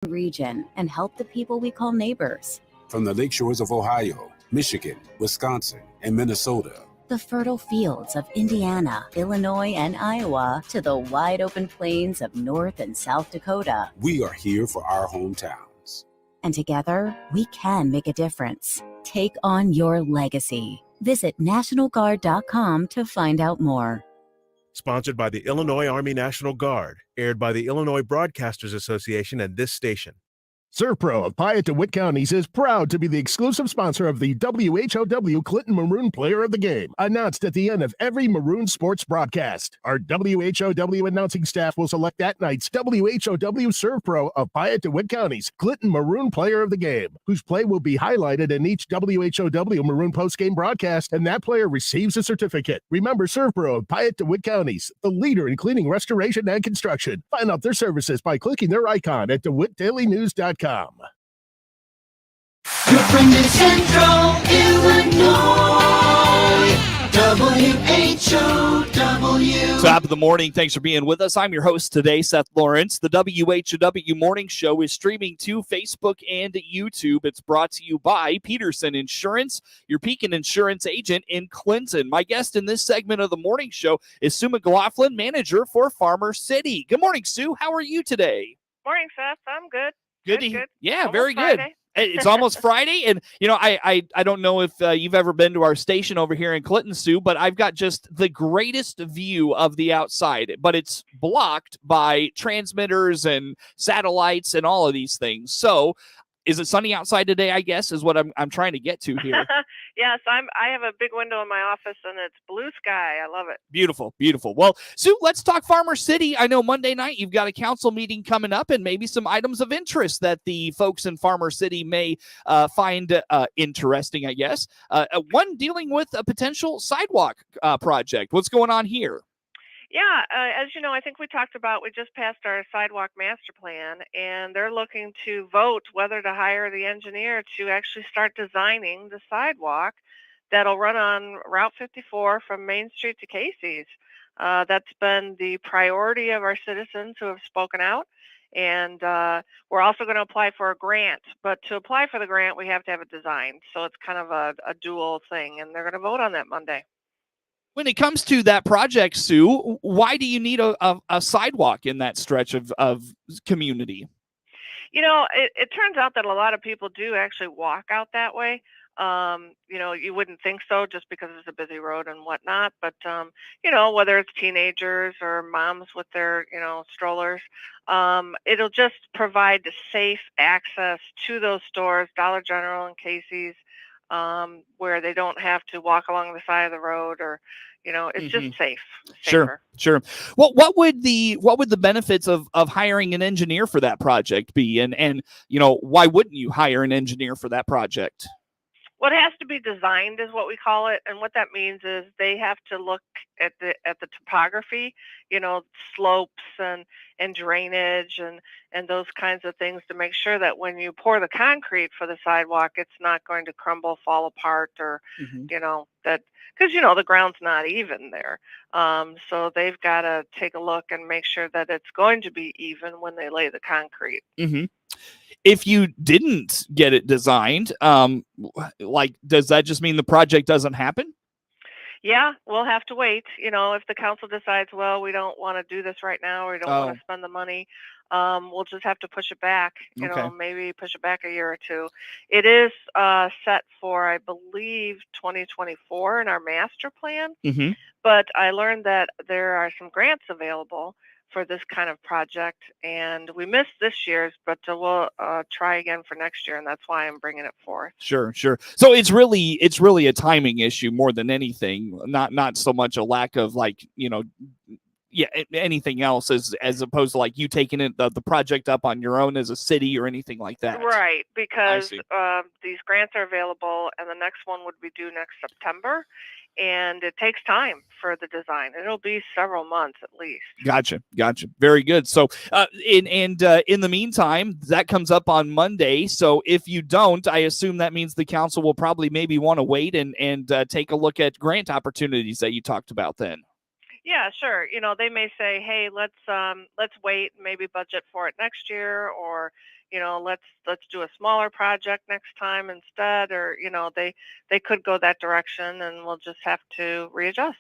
region and help the people we call neighbors. From the lakeshores of Ohio, Michigan, Wisconsin, and Minnesota, the fertile fields of Indiana, Illinois, and Iowa, to the wide open plains of North and South Dakota. we are here for our hometowns. And together, we can make a difference. Take on your legacy. Visit NationalGuard.com to find out more. Sponsored by the Illinois Army National Guard. Aired by the Illinois Broadcasters Association and this station. ServPro of Piatt DeWitt Counties is proud to be the exclusive sponsor of the WHOW Clinton Maroon Player of the Game, announced at the end of every Maroon sports broadcast. Our WHOW announcing staff will select that night's WHOW ServPro of Piatt DeWitt Counties Clinton Maroon Player of the Game, whose play will be highlighted in each WHOW Maroon postgame broadcast, and that player receives a certificate. Remember ServPro of Piatt DeWitt Counties, the leader in cleaning, restoration, and construction. Find out their services by clicking their icon at DeWittDailyNews.com. Your friend in Central Illinois, WHOW. Top of the morning. Thanks for being with us. I'm your host today, Seth Lawrence. The WHOW Morning Show is streaming to Facebook and YouTube. It's brought to you by Peterson Insurance, your Pekin Insurance agent in Clinton. My guest in this segment of the morning show is Sue McLaughlin, manager for Farmer City. Good morning, Sue. How are you today? Morning, Seth. I'm good. Good. Yeah, Almost very Friday. good. It's almost Friday, and I don't know if you've ever been to our station over here in Clinton, Sue, but I've got just the greatest view of the outside, but it's blocked by transmitters and satellites and all of these things. So, is it sunny outside today? I guess is what I'm trying to get to here. Yes, I have a big window in my office, and it's blue sky. I love it. Beautiful, beautiful. Well, Sue, let's talk Farmer City. I know Monday night you've got a council meeting coming up and maybe some items of interest that the folks in Farmer City may find interesting, I guess. One dealing with a potential sidewalk project. What's going on here? Yeah, as you know, I think we talked about, we just passed our sidewalk master plan, and they're looking to vote whether to hire the engineer to actually start designing the sidewalk that'll run on Route 54 from Main Street to Casey's. That's been the priority of our citizens who have spoken out, and we're also going to apply for a grant. But to apply for the grant, we have to have it designed, so it's kind of a dual thing, and they're going to vote on that Monday. When it comes to that project, Sue, why do you need a sidewalk in that stretch of community? You know, it turns out that a lot of people do actually walk out that way. You wouldn't think so just because it's a busy road and whatnot. But, whether it's teenagers or moms with their, strollers, it'll just provide safe access to those stores, Dollar General and Casey's, where they don't have to walk along the side of the road or, it's just safe. Sure. Well, what would the benefits of hiring an engineer for that project be? And why wouldn't you hire an engineer for that project? Well, it has to be designed, is what we call it, and what that means is they have to look at the topography, slopes and drainage and those kinds of things to make sure that when you pour the concrete for the sidewalk, it's not going to crumble, fall apart, or that, because the ground's not even there. So they've got to take a look and make sure that it's going to be even when they lay the concrete. Mm-hmm. If you didn't get it designed, does that just mean the project doesn't happen? Yeah, we'll have to wait. If the council decides, well, we don't want to do this right now, or we don't want to spend the money, we'll just have to push it back, maybe push it back a year or two. It is set for, I believe, 2024 in our master plan. Mm-hmm. But I learned that there are some grants available for this kind of project, and we missed this year's, but we'll try again for next year, and that's why I'm bringing it forth. Sure. So it's really a timing issue more than anything, not so much a lack of anything else as opposed to like you taking the project up on your own as a city or anything like that. Right, because these grants are available, and the next one would be due next September. And it takes time for the design. It'll be several months at least. Gotcha. Very good. So, in the meantime, that comes up on Monday. So, if you don't, I assume that means the council will probably maybe want to wait and take a look at grant opportunities that you talked about then. Yeah, sure. They may say, hey, let's wait, maybe budget for it next year, or let's do a smaller project next time instead, or they could go that direction, and we'll just have to readjust.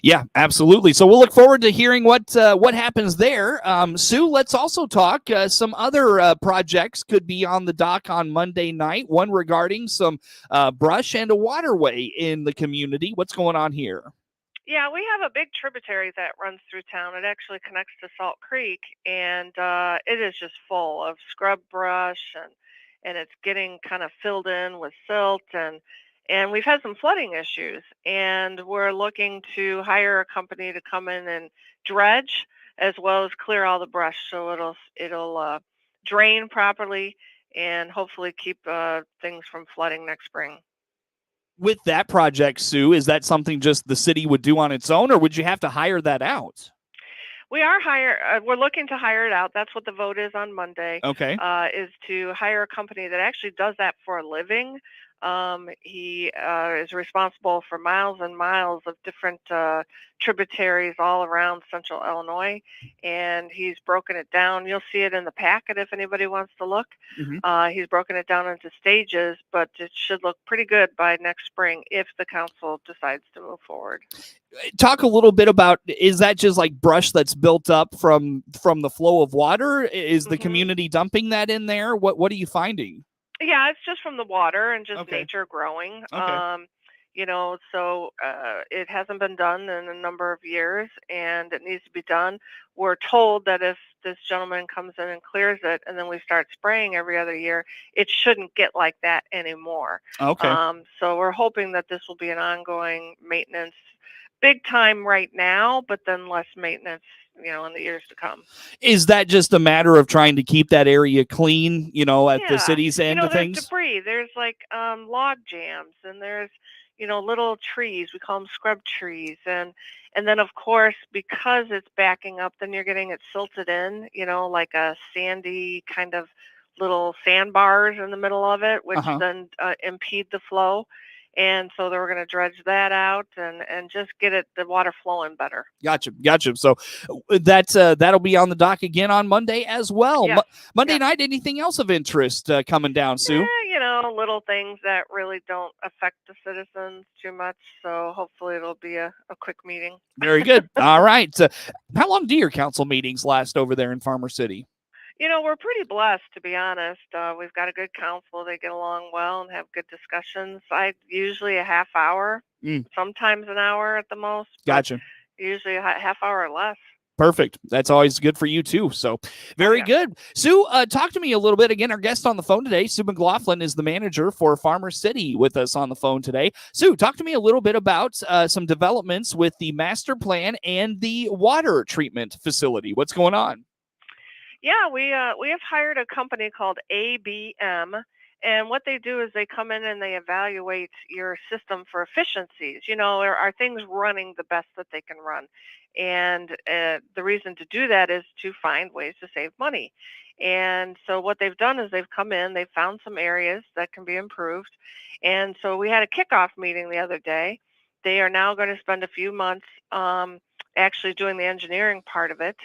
Yeah, absolutely. So we'll look forward to hearing what happens there. Sue, let's also talk some other projects could be on the dock on Monday night, one regarding some brush and a waterway in the community. What's going on here? Yeah, we have a big tributary that runs through town. It actually connects to Salt Creek, and it is just full of scrub brush, and it's getting kind of filled in with silt, and we've had some flooding issues, and we're looking to hire a company to come in and dredge as well as clear all the brush, so it'll drain properly and hopefully keep things from flooding next spring. With that project, Sue, is that something just the city would do on its own, or would you have to hire that out? We're looking to hire it out. That's what the vote is on Monday. Okay. Is to hire a company that actually does that for a living. He is responsible for miles and miles of different tributaries all around central Illinois, and he's broken it down. You'll see it in the packet if anybody wants to look. Mm-hmm. He's broken it down into stages, but it should look pretty good by next spring if the council decides to move forward. Talk a little bit about, is that just like brush that's built up from the flow of water? Is the community dumping that in there? What are you finding? Yeah, it's just from the water and just Okay. nature growing. Okay. So it hasn't been done in a number of years, and it needs to be done. We're told that if this gentleman comes in and clears it, and then we start spraying every other year, it shouldn't get like that anymore. Okay. So we're hoping that this will be an ongoing maintenance, big time right now, but then less maintenance, in the years to come. Is that just a matter of trying to keep that area clean, at the city's end of there's things? debris. There's like log jams, and there's little trees. We call them scrub trees, and then of course, because it's backing up, then you're getting it silted in, like a sandy kind of little sandbars in the middle of it, which then impede the flow. And so we're going to dredge that out and just get the water flowing better. Gotcha. So that'll be on the dock again on Monday as well. Yeah. Monday night, anything else of interest coming down, Sue? Little things that really don't affect the citizens too much. So hopefully it'll be a quick meeting. Very good. All right. How long do your council meetings last over there in Farmer City? We're pretty blessed, to be honest. We've got a good council. They get along well and have good discussions. Usually a half hour, sometimes an hour at the most. Gotcha. Usually a half hour or less. Perfect. That's always good for you, too. So very good. Sue, talk to me a little bit. Again, our guest on the phone today, Sue McLaughlin, is the manager for Farmer City with us on the phone today. Sue, talk to me a little bit about some developments with the master plan and the water treatment facility. What's going on? Yeah, we have hired a company called ABM, and what they do is they come in and they evaluate your system for efficiencies. Are things running the best that they can run? And the reason to do that is to find ways to save money. And so what they've done is they've come in, they've found some areas that can be improved. And so we had a kickoff meeting the other day. They are now going to spend a few months actually doing the engineering part of it.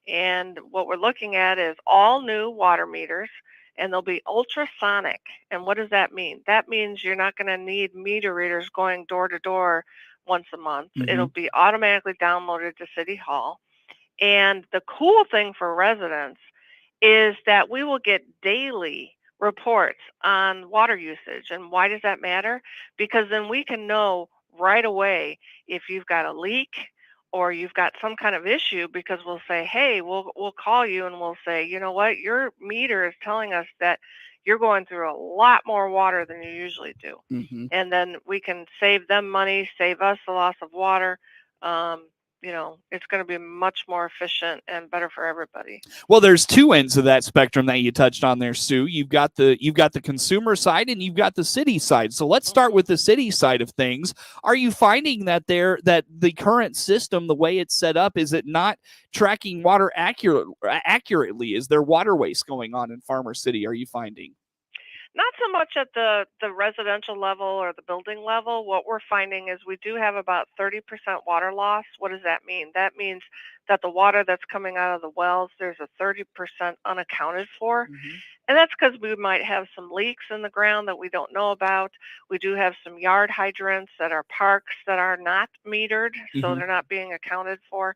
And what we're looking at is all new water meters, and they'll be ultrasonic. And what does that mean? That means you're not going to need meter readers going door to door once a month. It'll be automatically downloaded to City Hall. And the cool thing for residents is that we will get daily reports on water usage. And why does that matter? Because then we can know right away if you've got a leak or you've got some kind of issue, because we'll say, hey, we'll call you and we'll say, you know what, your meter is telling us that you're going through a lot more water than you usually do. And then we can save them money, save us the loss of water. It's going to be much more efficient and better for everybody. Well, there's two ends of that spectrum that you touched on there, Sue. You've got the consumer side and you've got the city side. So let's start with the city side of things. Are you finding that the current system, the way it's set up, is it not tracking water accurately? Is there water waste going on in Farmer City? Are you finding? Not so much at the residential level or the building level. What we're finding is we do have about 30% water loss. What does that mean? That means that the water that's coming out of the wells, there's a 30% unaccounted for. And that's because we might have some leaks in the ground that we don't know about. We do have some yard hydrants that are parks that are not metered, so they're not being accounted for.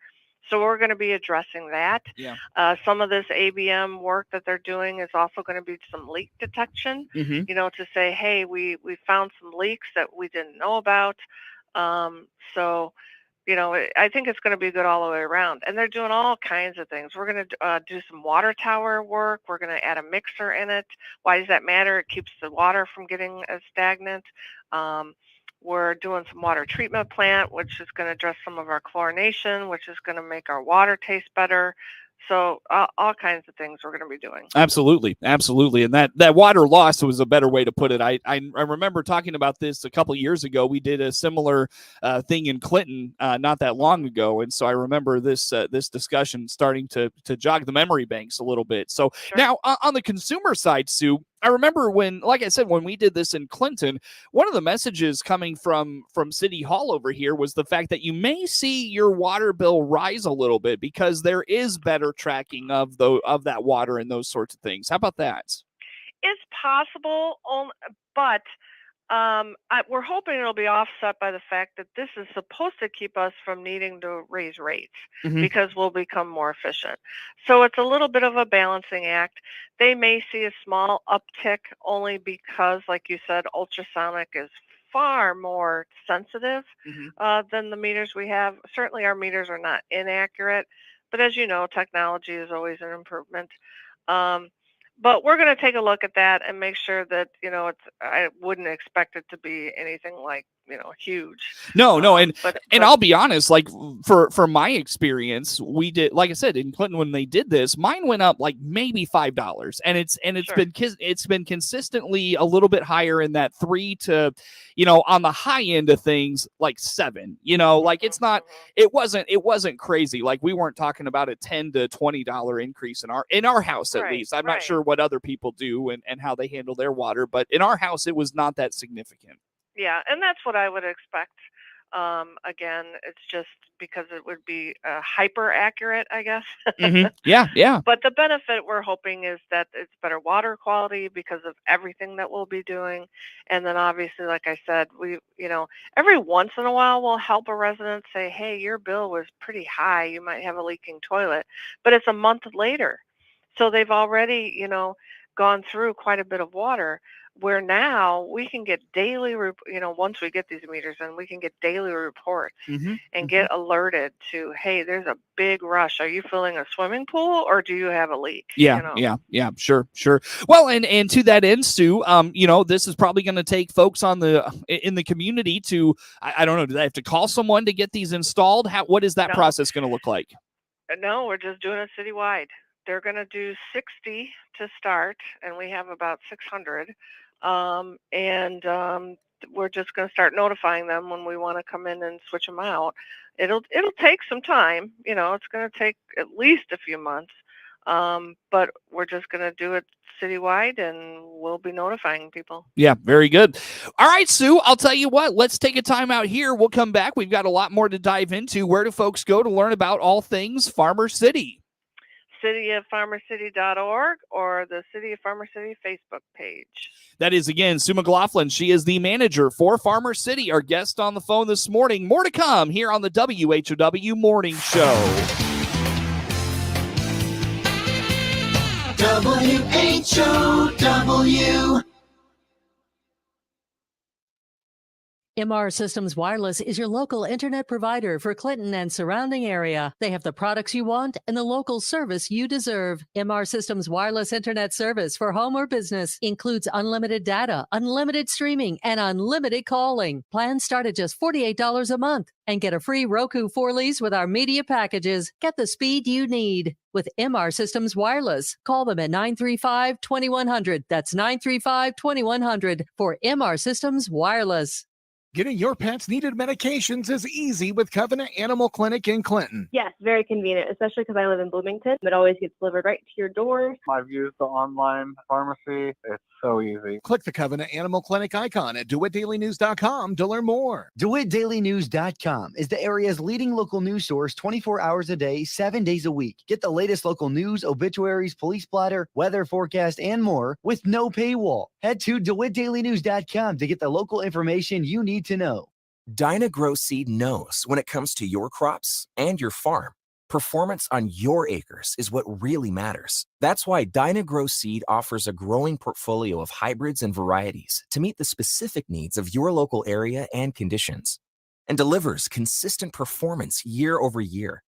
So we're going to be addressing that. Yeah. Some of this ABM work that they're doing is also going to be some leak detection, to say, hey, we found some leaks that we didn't know about. So I think it's going to be good all the way around. And they're doing all kinds of things. We're going to do some water tower work. We're going to add a mixer in it. Why does that matter? It keeps the water from getting stagnant. We're doing some water treatment plant, which is going to address some of our chlorination, which is going to make our water taste better. So all kinds of things we're going to be doing. Absolutely. And that water loss was a better way to put it. I remember talking about this a couple of years ago. We did a similar thing in Clinton not that long ago, and so I remember this discussion starting to jog the memory banks a little bit. So now on the consumer side, Sue, I remember when we did this in Clinton, one of the messages coming from City Hall over here was the fact that you may see your water bill rise a little bit because there is better tracking of that water and those sorts of things. How about that? It's possible, but we're hoping it'll be offset by the fact that this is supposed to keep us from needing to raise rates because we'll become more efficient. So it's a little bit of a balancing act. They may see a small uptick only because, like you said, ultrasonic is far more sensitive than the meters we have. Certainly our meters are not inaccurate, but as you know, technology is always an improvement. But we're going to take a look at that and make sure that, I wouldn't expect it to be anything like, huge. No. And I'll be honest, like for my experience, we did, like I said, in Clinton, when they did this, mine went up like maybe $5. And it's been consistently a little bit higher in that 3 to, on the high end of things, like 7, like it wasn't crazy. Like we weren't talking about a $10 to $20 increase in our house, at least. I'm not sure what other people do and how they handle their water, but in our house, it was not that significant. Yeah, and that's what I would expect. Again, it's just because it would be hyper accurate, I guess. Yeah. But the benefit we're hoping is that it's better water quality because of everything that we'll be doing. And then obviously, like I said, we, every once in a while we'll help a resident say, hey, your bill was pretty high. You might have a leaking toilet, but it's a month later. So they've already, gone through quite a bit of water, where now we can get daily, once we get these meters in, we can get daily reports and get alerted to, hey, there's a big rush. Are you filling a swimming pool or do you have a leak? Yeah, sure. Well, and to that end, Sue, this is probably going to take folks in the community to, I don't know, do they have to call someone to get these installed? What is that process going to look like? No, we're just doing it citywide. They're going to do 60 to start, and we have about 600. We're just going to start notifying them when we want to come in and switch them out. It'll take some time. It's going to take at least a few months. But we're just going to do it citywide, and we'll be notifying people. Yeah, very good. All right, Sue, I'll tell you what, let's take a time out here. We'll come back. We've got a lot more to dive into. Where do folks go to learn about all things Farmer City? cityoffarmercity.org or the City of Farmer City Facebook page. That is, again, Sue McLaughlin. She is the manager for Farmer City, our guest on the phone this morning. More to come here on the WHOW Morning Show. WHOW. MR Systems Wireless is your local internet provider for Clinton and surrounding area. They have the products you want and the local service you deserve. MR Systems Wireless Internet service for home or business includes unlimited data, unlimited streaming, and unlimited calling. Plans start at just $48 a month and get a free Roku 4-lease with our media packages. Get the speed you need with MR Systems Wireless. Call them at 935-2100. That's 935-2100 for MR Systems Wireless. Getting your pet's needed medications is easy with Covenant Animal Clinic in Clinton. Yes, very convenient, especially because I live in Bloomington. It always gets delivered right to your door. I've used the online pharmacy. It's so easy. Click the Covenant Animal Clinic icon at DeWittDailyNews.com to learn more. DeWittDailyNews.com is the area's leading local news source 24 hours a day, 7 days a week. Get the latest local news, obituaries, police blotter, weather forecast, and more with no paywall. Head to DeWittDailyNews.com to get the local information you need to know. Dyna-Gro Seed knows when it comes to your crops and your farm, performance on your acres is what really matters. That's why Dyna-Gro Seed offers a growing portfolio of hybrids and varieties to meet the specific needs of your local area and conditions, and delivers consistent performance year over year.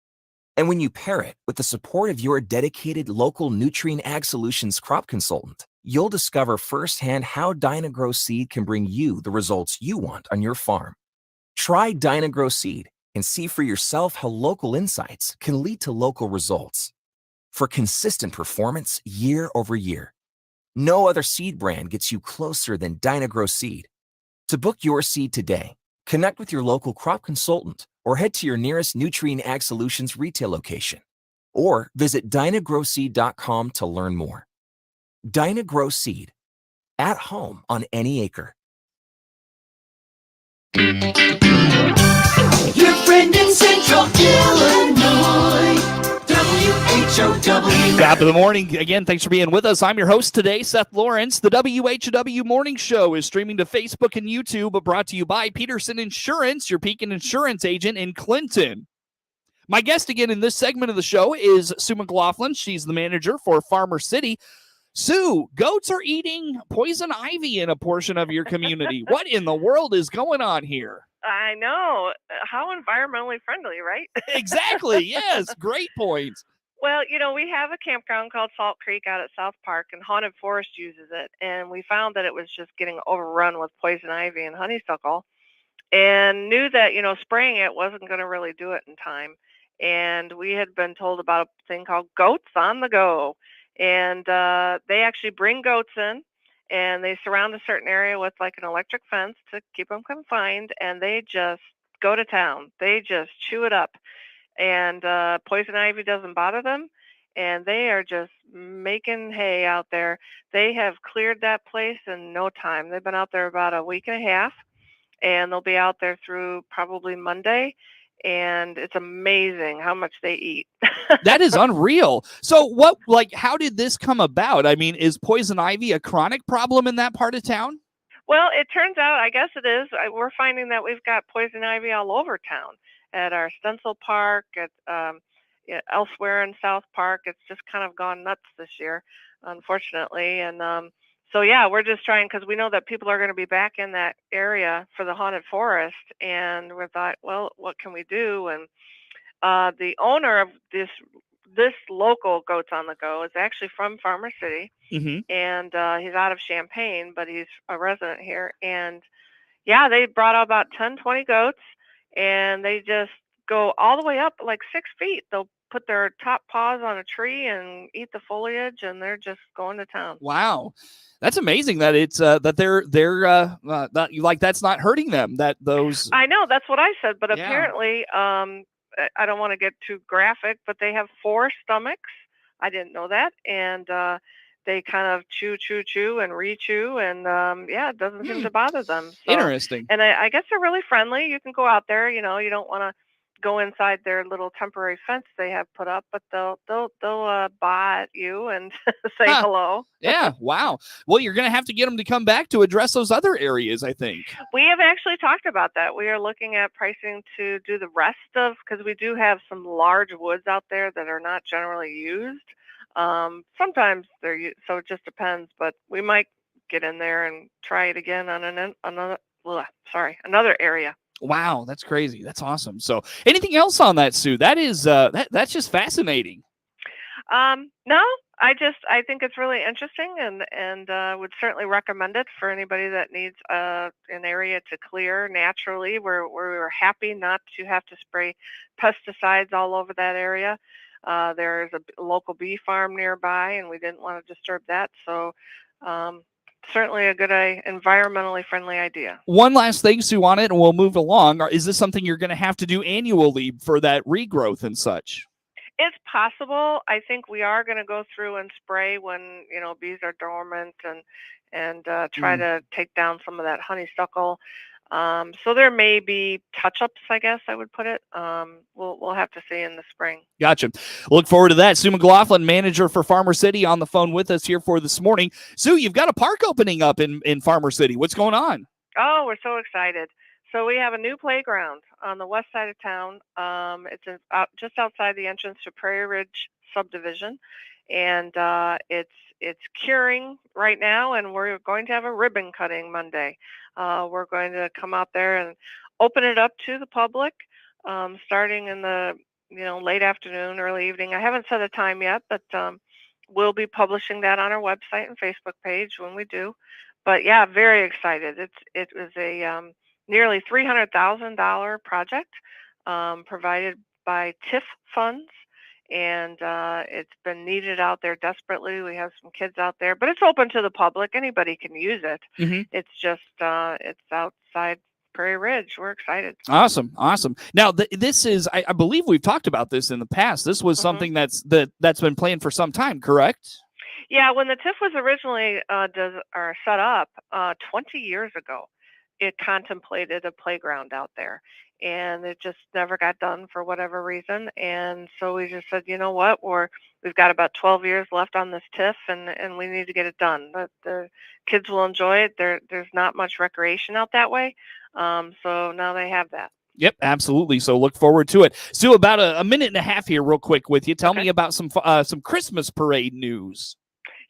And when you pair it with the support of your dedicated local Nutrien Ag Solutions crop consultant, you'll discover firsthand how Dyna-Gro Seed can bring you the results you want on your farm. Try Dyna-Gro Seed and see for yourself how local insights can lead to local results. For consistent performance year over year, no other seed brand gets you closer than Dyna-Gro Seed. To book your seed today, connect with your local crop consultant or head to your nearest Nutrien Ag Solutions retail location, or visit dynagroseed.com to learn more. Dyna-Gro Seed, at home on any acre. Your friend in Central Illinois, WHOW. Top of the morning. Again, thanks for being with us. I'm your host today, Seth Lawrence. The WHOW Morning Show is streaming to Facebook and YouTube, but brought to you by Peterson Insurance, your Pekin Insurance agent in Clinton. My guest again in this segment of the show is Sue McLaughlin. She's the manager for Farmer City. Sue, goats are eating poison ivy in a portion of your community. What in the world is going on here? I know. How environmentally friendly, right? Exactly. Yes. Great point. Well, you know, we have a campground called Salt Creek out at South Park, and Haunted Forest uses it. And we found that it was just getting overrun with poison ivy and honeysuckle, and knew that, you know, spraying it wasn't going to really do it in time. And we had been told about a thing called Goats on the Go. And they actually bring goats in, and they surround a certain area with like an electric fence to keep them confined, and they just go to town. They just chew it up, and poison ivy doesn't bother them, and they are just making hay out there. They have cleared that place in no time. They've been out there about a week and a half, and they'll be out there through probably Monday. And it's amazing how much they eat. That is unreal. So how did this come about? I mean, is poison ivy a chronic problem in that part of town? Well, it turns out, I guess it is. We're finding that we've got poison ivy all over town, at our Stencil Park, at elsewhere in South Park. It's just kind of gone nuts this year, unfortunately. And so, yeah, we're just trying, because we know that people are going to be back in that area for the Haunted Forest. And we thought, well, what can we do? And the owner of this local Goats on the Go is actually from Farmer City. Mm-hmm. And he's out of Champaign, but he's a resident here. And, yeah, they brought out about 10, 20 goats, and they just go all the way up like 6 feet. They'll put their top paws on a tree and eat the foliage, and they're just going to town. Wow. That's amazing that it's that they're not, like, that's not hurting them, that those. I know, that's what I said, but Yeah. apparently I don't want to get too graphic, but they have 4 stomachs. I didn't know that. And they kind of chew and re-chew, and it doesn't seem to bother them. So, Interesting. and I guess they're really friendly. You can go out there, you know, you don't want to go inside their little temporary fence they have put up, but they'll baa at you and say hello. Yeah. Wow. Well, you're going to have to get them to come back to address those other areas, I think. We have actually talked about that. We are looking at pricing to do the rest of, because we do have some large woods out there that are not generally used. Sometimes they're used, so it just depends, but we might get in there and try it again on another area. Wow, that's crazy. That's awesome. So anything else on that, Sue? That is that's just fascinating. No, I think it's really interesting, and would certainly recommend it for anybody that needs an area to clear naturally, where we're happy not to have to spray pesticides all over that area. There's a local bee farm nearby, and we didn't want to disturb that. So certainly a good, environmentally friendly idea. One last thing, Sue, on it, and we'll move along. Is this something you're going to have to do annually for that regrowth and such? It's possible. I think we are going to go through and spray when, bees are dormant and try to take down some of that honeysuckle. So there may be touch-ups, I guess I would put it. We'll have to see in the spring. Gotcha. Look forward to that. Sue McLaughlin, manager for Farmer City, on the phone with us here for this morning. Sue, you've got a park opening up in Farmer City. What's going on? Oh, we're so excited. So we have a new playground on the west side of town. It's just outside the entrance to Prairie Ridge subdivision, and it's curing right now, and we're going to have a ribbon cutting Monday. We're going to come out there and open it up to the public, starting in the late afternoon, early evening. I haven't set a time yet, but we'll be publishing that on our website and Facebook page when we do. But yeah, very excited. It was a nearly $300,000 project provided by TIF funds, and it's been needed out there desperately. We have some kids out there, but it's open to the public. Anybody can use it. It's just it's outside Prairie Ridge. We're excited. Awesome. Now, this is, I believe we've talked about this in the past. This was something that's been planned for some time, correct? Yeah, when the TIF was originally set up 20 years ago, it contemplated a playground out there, and it just never got done for whatever reason. And so we just said, you know what, we've got about 12 years left on this TIF, and we need to get it done. But the kids will enjoy it. There's not much recreation out that way, so now they have that. Yep, absolutely. So look forward to it. Sue, about a minute and a half here real quick with you. Tell me about some Christmas parade news.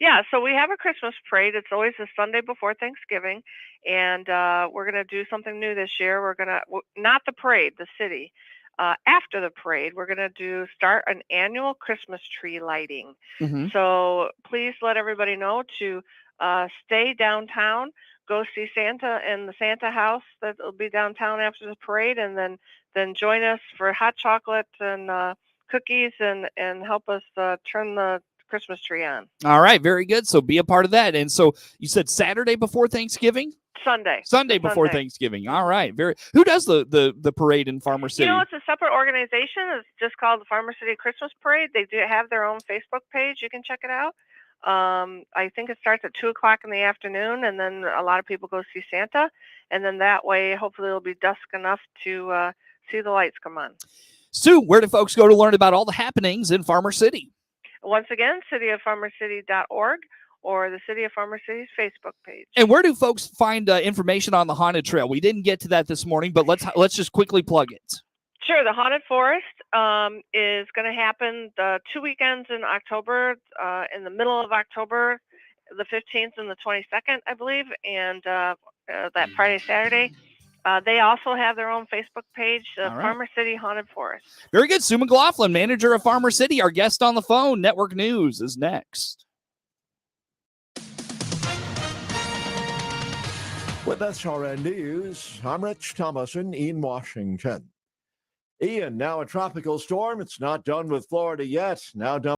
Yeah, so we have a Christmas parade. It's always the Sunday before Thanksgiving, and we're going to do something new this year. We're going to, not the parade, the city. After the parade, we're going to start an annual Christmas tree lighting. So please let everybody know to stay downtown, go see Santa in the Santa house that will be downtown after the parade, and then join us for hot chocolate and cookies and help us turn the Christmas tree on. All right, very good. So be a part of that. And so you said Saturday before Thanksgiving? Sunday before Thanksgiving. All right. Who does the parade in Farmer City? It's a separate organization. It's just called the Farmer City Christmas Parade. They do have their own Facebook page. You can check it out. I think it starts at 2:00 in the afternoon, and then a lot of people go see Santa, and then that way hopefully it'll be dusk enough to see the lights come on. Sue, where do folks go to learn about all the happenings in Farmer City? Once again, cityoffarmercity.org or the City of Farmer City's Facebook page. And where do folks find information on the Haunted Trail? We didn't get to that this morning, but let's just quickly plug it. Sure. The Haunted Forest is going to happen 2 weekends in October, in the middle of October, the 15th and the 22nd, I believe, and that Friday, Saturday. They also have their own Facebook page, Farmer City Haunted Forest. Very good. Sue McLaughlin, manager of Farmer City, our guest on the phone. Network News is next. With SRN News, I'm Rich Thomason in Washington. Ian, now a tropical storm. It's not done with Florida yet. Now done.